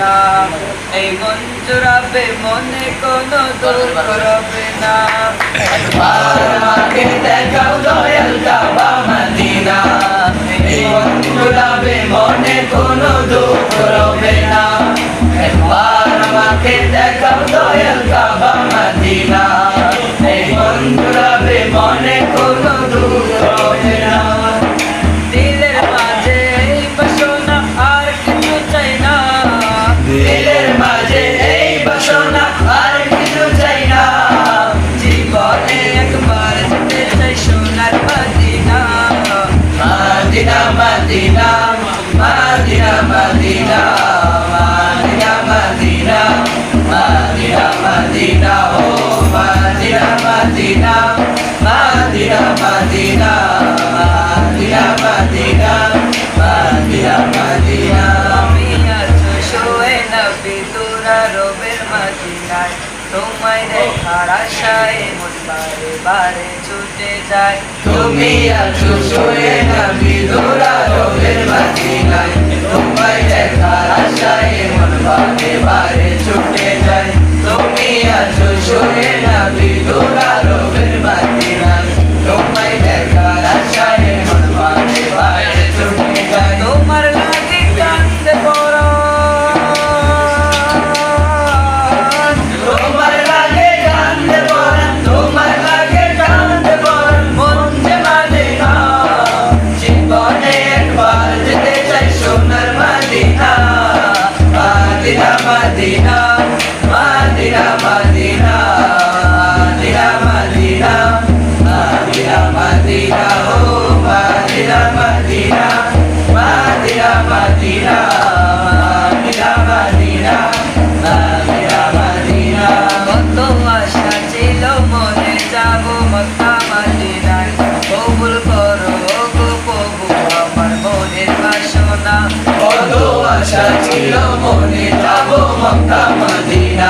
না, এই মন জুড়াবে মনে কোনো দুঃখ রবে না। একবার আমাকে দেখাও দয়াল কাবা মদিনা, এই মন জুড়াবে মনে কোনো দুঃখ রবে না। একবার আমাকে দেখাও দয়াল কাবা মদিনা, এই মন জুড়াবে মনে কোনো দুঃখ রবে না। দিলের মাঝে এই বাসনা আর কিছু চাই না, দিলের মাঝে এই বাসনা আর কিছু চাই না। জীবনে একবার যেতে চাই সোনার Medina. Medina Medina Medina Medina Medina Medina Medina Medina ও Medina Medina Medina Medina Medina Medina Medina Medina. আমি আছো শোয়ে নবী তোরা রবের মদিনায়, তোমায় দেখার আশায় মন বারে বারে ছুটে যায়। তুমি আছো শুয়ে নবী তোরা রবের মদিনায়, তোমায় দেখার আশায় মন বারে বারে ছুটে যায়। তুমি আছো শুয়ে নবী তোরা রবের মদিনায়, তোমায় দেখার আশায় মন বারে বারে ছুটে যায়। তোমার লাগে কান্দে পরাণ, তোমার লাগে কান্দে পরাণ, তোমার লাগে কান্দে পরাণ, মন যে মানে না। জীবনে একবার যেতে চাই সোনার Medina. Medina Medina Medina Medina Medina Medina Medina Medina ও Medina Medina Medina Medina Medina Medina Medina Medina. কত আশা ছিল মনে যাব মক্কা মদিনায়, কবুল করো গো প্রভু আমার মনের বাসনা। কত আশা ছিল মনে যাব মক্কা মদিনা,